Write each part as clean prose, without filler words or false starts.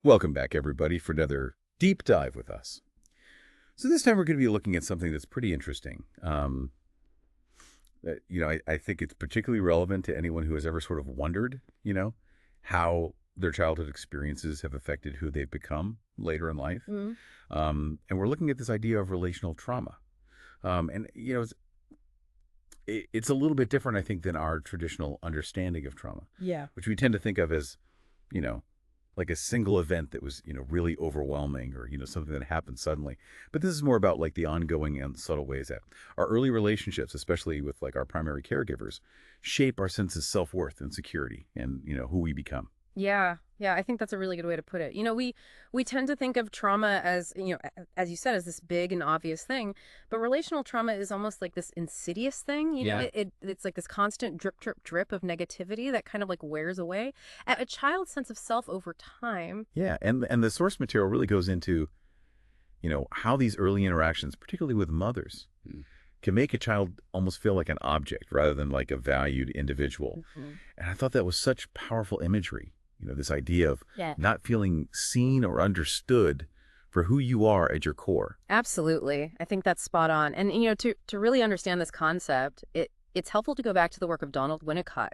Welcome back, everybody, for another deep dive with us. So this time we're going to be looking at something that's pretty interesting. I think it's particularly relevant to anyone who has ever sort of wondered, how their childhood experiences have affected who they've become later in life. Mhm. And we're looking at this idea of relational trauma. It's a little bit different, I think, than our traditional understanding of trauma, Yeah. which we tend to think of as, you know, like a single event that was, really overwhelming or, something that happened suddenly. But this is more about like the ongoing and subtle ways that our early relationships, especially with like our primary caregivers, shape our sense of self-worth and security and, who we become. Yeah. Yeah, I think that's a really good way to put it. We tend to think of trauma as, as you said, as this big and obvious thing, but relational trauma is almost like this insidious thing. Yeah. It's like this constant drip, drip, drip of negativity that kind of like wears away at a child's sense of self over time. Yeah. And the source material really goes into, how these early interactions, particularly with mothers, can make a child almost feel like an object rather than like a valued individual. Mhm. And I thought that was such powerful imagery, this idea of Yeah. not feeling seen or understood for who you are at your core. Absolutely. I think that's spot on. And to really understand this concept, it's helpful to go back to the work of Donald Winnicott,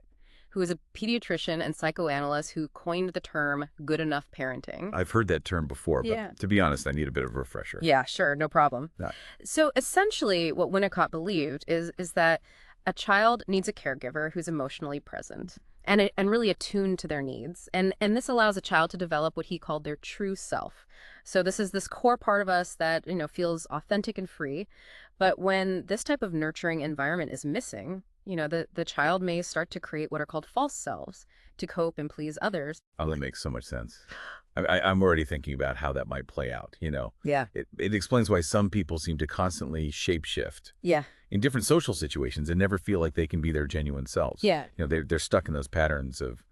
who is a pediatrician and psychoanalyst who coined the term good enough parenting. I've heard that term before, Yeah. but to be honest, I need a bit of a refresher. Yeah, sure, no problem. Yeah. So essentially what Winnicott believed is that a child needs a caregiver who's emotionally present and really attuned to their needs. And this allows a child to develop what he called their true self. So this is this core part of us that, feels authentic and free. But when this type of nurturing environment is missing, the child may start to create what are called false selves to cope and please others. Oh, that makes so much sense. I'm already thinking about how that might play out, Yeah. It explains why some people seem to constantly shapeshift Yeah. in different social situations and never feel like they can be their genuine selves. Yeah. They're stuck in those patterns of,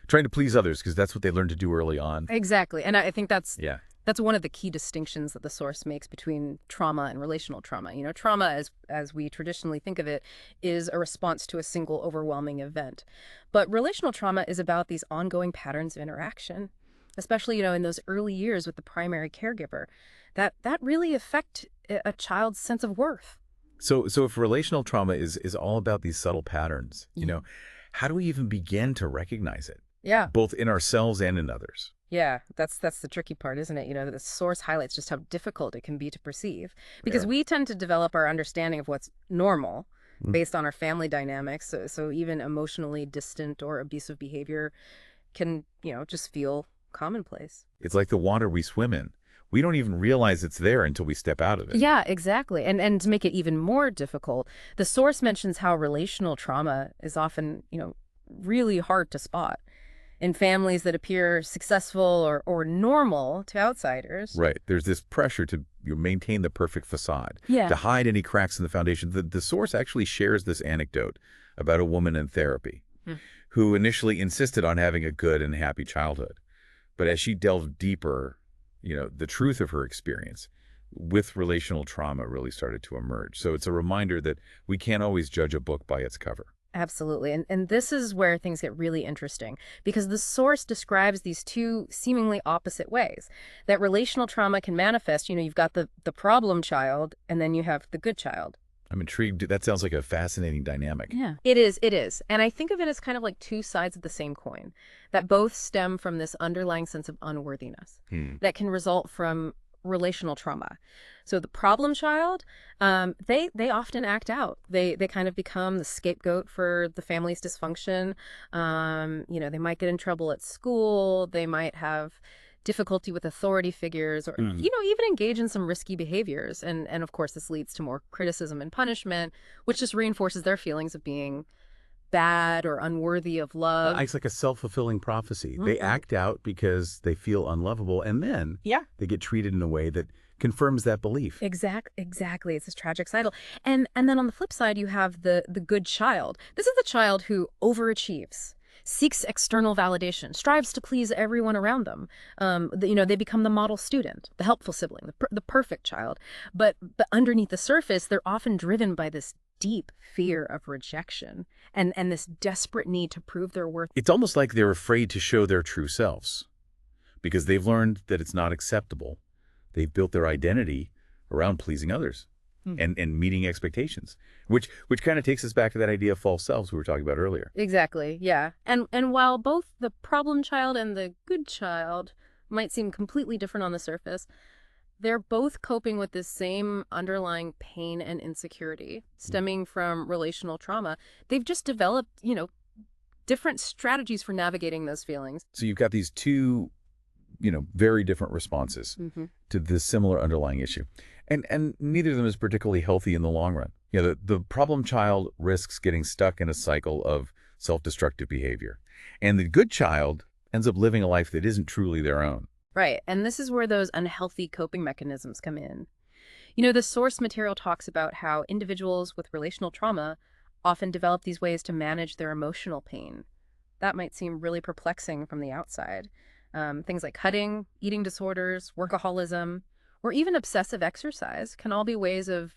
trying to please others because that's what they learned to do early on. Exactly. And I think that's Yeah. That's one of the key distinctions that the source makes between trauma and relational trauma. Trauma, as we traditionally think of it, is a response to a single overwhelming event. But relational trauma is about these ongoing patterns of interaction, especially, in those early years with the primary caregiver, that really affect a child's sense of worth. So if relational trauma is all about these subtle patterns, Mhm. how do we even begin to recognize it, Yeah. both in ourselves and in others? Yeah, that's the tricky part, isn't it? The source highlights just how difficult it can be to perceive because Fair. we tend to develop our understanding of what's normal Mm. based on our family dynamics. So even emotionally distant or abusive behavior can, just feel commonplace. It's like the water we swim in. We don't even realize it's there until we step out of it. Yeah, exactly. And to make it even more difficult, the source mentions how relational trauma is often, really hard to spot in families that appear successful or normal to outsiders. Right. There's this pressure to maintain the perfect facade, Yeah. to hide any cracks in the foundation. The source actually shares this anecdote about a woman in therapy Hmm. who initially insisted on having a good and happy childhood. But as she delved deeper, the truth of her experience with relational trauma really started to emerge. So it's a reminder that we can't always judge a book by its cover. Absolutely. And this is where things get really interesting because the source describes these two seemingly opposite ways that relational trauma can manifest. You've got the problem child and then you have the good child. I'm intrigued. That sounds like a fascinating dynamic. Yeah. It is. It is. And I think of it as kind of like two sides of the same coin that both stem from this underlying sense of unworthiness that can result from relational trauma. So the problem child, they often act out. They kind of become the scapegoat for the family's dysfunction. They might get in trouble at school. They might have difficulty with authority figures or, even engage in some risky behaviors. And of course, this leads to more criticism and punishment, which just reinforces their feelings of being bad or unworthy of love. It's like a self-fulfilling prophecy. They act out because they feel unlovable, and then they get treated in a way that confirms that belief. Exactly. It's this tragic cycle. And then on the flip side, you have the good child. This is the child who overachieves, seeks external validation, strives to please everyone around them. They become the model student, the helpful sibling, the perfect child. But underneath the surface, they're often driven by this deep fear of rejection and this desperate need to prove their worth. It's almost like they're afraid to show their true selves. because they've learned that it's not acceptable. They've built their identity around pleasing others and meeting expectations, which kind of takes us back to that idea of false selves we were talking about earlier. Exactly, yeah. And while both the problem child and the good child might seem completely different on the surface, they're both coping with this same underlying pain and insecurity stemming from relational trauma. They've just developed, different strategies for navigating those feelings. So you've got these two, very different responses to this similar underlying issue. And neither of them is particularly healthy in the long run. The problem child risks getting stuck in a cycle of self-destructive behavior. And the good child ends up living a life that isn't truly their own. Right, and this is where those unhealthy coping mechanisms come in. The source material talks about how individuals with relational trauma often develop these ways to manage their emotional pain. That might seem really perplexing from the outside. Things like cutting, eating disorders, workaholism, or even obsessive exercise can all be ways of,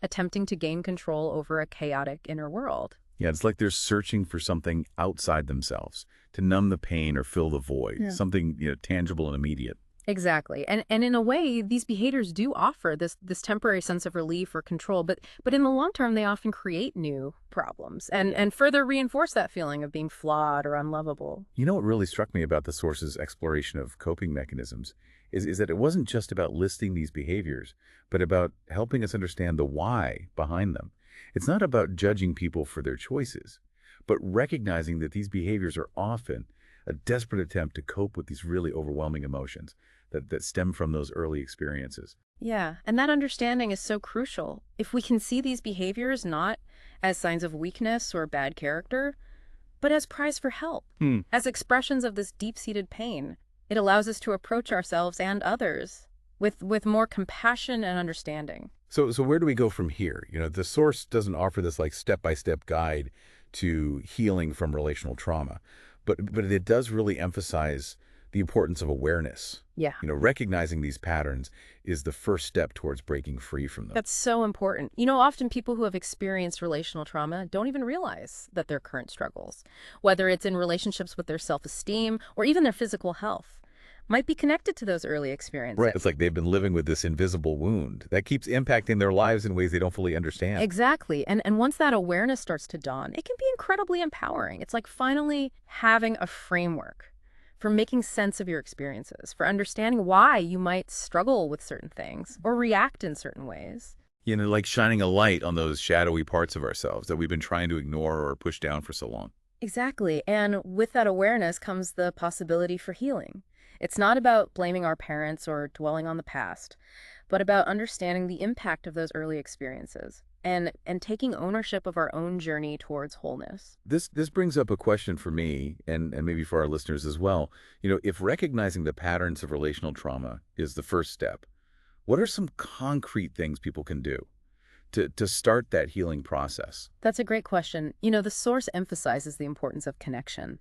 attempting to gain control over a chaotic inner world. Yeah, it's like they're searching for something outside themselves to numb the pain or fill the void, something tangible and immediate. Exactly. And in a way, these behaviors do offer this temporary sense of relief or control, but in the long term, they often create new problems and further reinforce that feeling of being flawed or unlovable. What really struck me about the source's exploration of coping mechanisms is that it wasn't just about listing these behaviors, but about helping us understand the why behind them. It's not about judging people for their choices, but recognizing that these behaviors are often a desperate attempt to cope with these really overwhelming emotions that stem from those early experiences. Yeah, and that understanding is so crucial. If we can see these behaviors not as signs of weakness or bad character, but as cries for help, as expressions of this deep-seated pain, it allows us to approach ourselves and others with more compassion and understanding. So where do we go from here? The source doesn't offer this like step-by-step guide to healing from relational trauma, but it does really emphasize the importance of awareness. Yeah. Recognizing these patterns is the first step towards breaking free from them. That's so important. Often people who have experienced relational trauma don't even realize that their current struggles, whether it's in relationships with their self-esteem or even their physical health, might be connected to those early experiences. Right. It's like they've been living with this invisible wound that keeps impacting their lives in ways they don't fully understand. Exactly. And once that awareness starts to dawn, it can be incredibly empowering. It's like finally having a framework for making sense of your experiences, for understanding why you might struggle with certain things or react in certain ways. Like shining a light on those shadowy parts of ourselves that we've been trying to ignore or push down for so long. Exactly. And with that awareness comes the possibility for healing. It's not about blaming our parents or dwelling on the past, but about understanding the impact of those early experiences and taking ownership of our own journey towards wholeness. This brings up a question for me and maybe for our listeners as well. If recognizing the patterns of relational trauma is the first step, what are some concrete things people can do to start that healing process? That's a great question. The source emphasizes the importance of connection.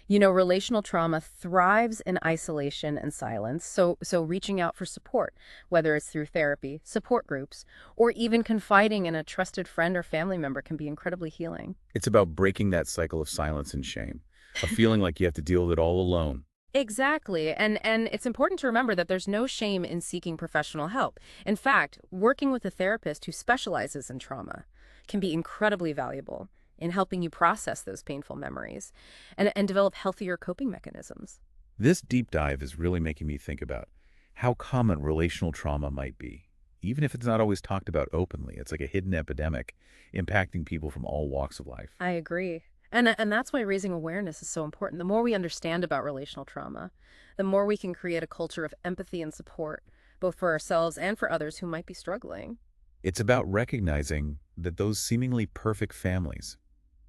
Relational trauma thrives in isolation and silence, so reaching out for support, whether it's through therapy, support groups, or even confiding in a trusted friend or family member can be incredibly healing. It's about breaking that cycle of silence and shame, of feeling like you have to deal with it all alone. Exactly. And it's important to remember that there's no shame in seeking professional help. In fact, working with a therapist who specializes in trauma can be incredibly valuable in helping you process those painful memories and develop healthier coping mechanisms. This deep dive is really making me think about how common relational trauma might be, even if it's not always talked about openly. It's like a hidden epidemic impacting people from all walks of life. I agree. And that's why raising awareness is so important. The more we understand about relational trauma, the more we can create a culture of empathy and support, both for ourselves and for others who might be struggling. It's about recognizing that those seemingly perfect families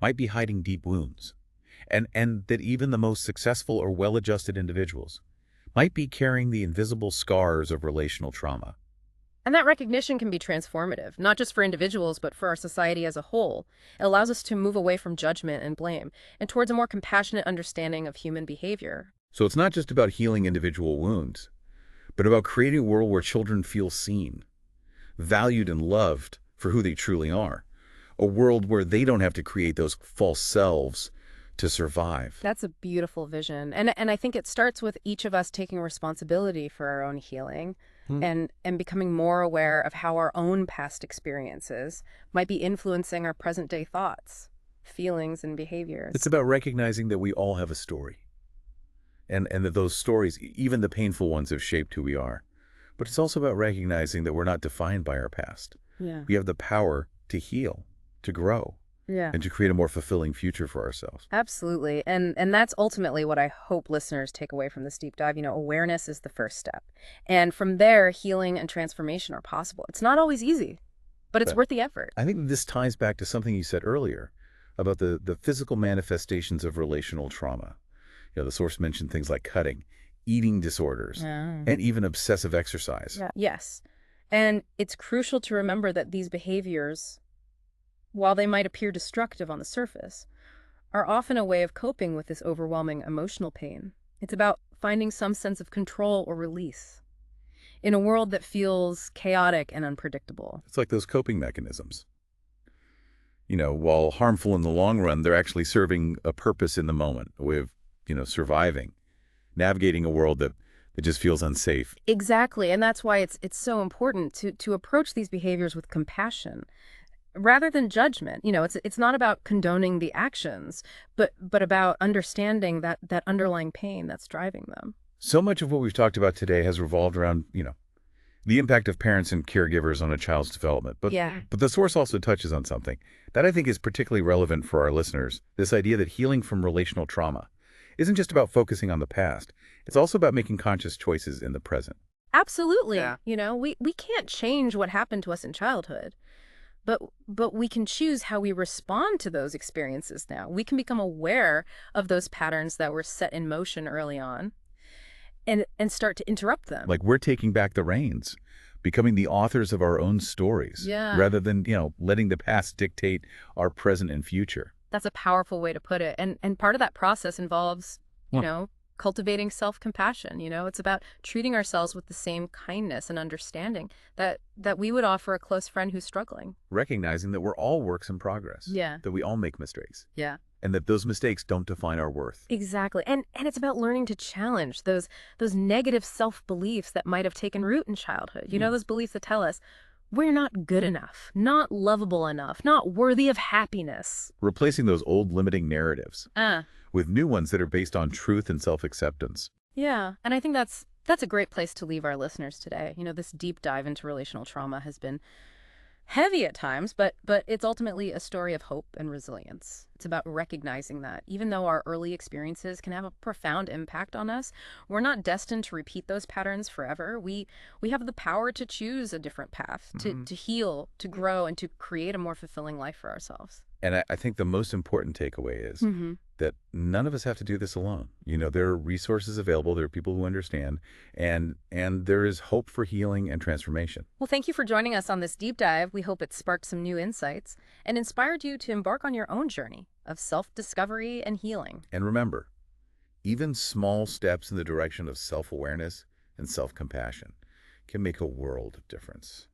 might be hiding deep wounds, and that even the most successful or well-adjusted individuals might be carrying the invisible scars of relational trauma. And that recognition can be transformative, not just for individuals, but for our society as a whole. It allows us to move away from judgment and blame and towards a more compassionate understanding of human behavior. So it's not just about healing individual wounds, but about creating a world where children feel seen, valued and loved for who they truly are. A world where they don't have to create those false selves to survive. That's a beautiful vision. And I think it starts with each of us taking responsibility for our own healing and becoming more aware of how our own past experiences might be influencing our present day thoughts, feelings, and It's behaviors. about recognizing that we all have a story, and that those stories, even the painful ones, have shaped who we are. But it's also about recognizing that we're not defined by our past. Yeah. We have the power to heal, to grow, Yeah. and to create a more fulfilling future for ourselves. Absolutely. And that's ultimately what I hope listeners take away from this deep dive. Awareness is the first step. And from there, healing and transformation are possible. It's not always easy, but it's But worth the effort. I think this ties back to something you said earlier about the physical manifestations of relational trauma. The source mentioned things like cutting, eating disorders, Yeah. and even obsessive exercise. Yeah. Yes. And it's crucial to remember that these behaviors, while they might appear destructive on the surface, are often a way of coping with this overwhelming emotional pain. It's about finding some sense of control or release in a world that feels chaotic and unpredictable. It's like those coping mechanisms. While harmful in the long run, they're actually serving a purpose in the moment, a way of, surviving, navigating a world that just feels unsafe. Exactly, and that's why it's so important to approach these behaviors with compassion rather than judgment. It's not about condoning the actions, but about understanding that underlying pain that's driving them. So much of what we've talked about today has revolved around, the impact of parents and caregivers on a child's development. Yeah. But the source also touches on something that I think is particularly relevant for our listeners, this idea that healing from relational trauma isn't just about focusing on the past. It's also about making conscious choices in the present. Absolutely. Yeah. We can't change what happened to us in childhood, but we can choose how we respond to those experiences now. We can become aware of those patterns that were set in motion early on and start to interrupt them. Like we're taking back the reins, becoming the authors of our own stories, Yeah. rather than, letting the past dictate our present and future. That's a powerful way to put it. And part of that process involves, cultivating self-compassion. It's about treating ourselves with the same kindness and understanding that we would offer a close friend who's struggling. Recognizing that we're all works in progress. Yeah. That we all make mistakes. Yeah. And that those mistakes don't define our worth. Exactly. And it's about learning to challenge those negative self-beliefs that might have taken root in childhood. Those beliefs that tell us we're not good enough, not lovable enough, not worthy of happiness. Replacing those old limiting narratives Ah. with new ones that are based on truth and self-acceptance. Yeah. And I think that's a great place to leave our listeners today. This deep dive into relational trauma has been heavy at times, but it's ultimately a story of hope and resilience. It's about recognizing that even though our early experiences can have a profound impact on us, we're not destined to repeat those patterns forever. We have the power to choose a different path, to heal, to grow, and to create a more fulfilling life for ourselves. And I think the most important takeaway is that none of us have to do this alone. There are resources available. There are people who understand. And there is hope for healing and transformation. Well, thank you for joining us on this deep dive. We hope it sparked some new insights and inspired you to embark on your own journey of self-discovery and healing. And remember, even small steps in the direction of self-awareness and self-compassion can make a world of difference.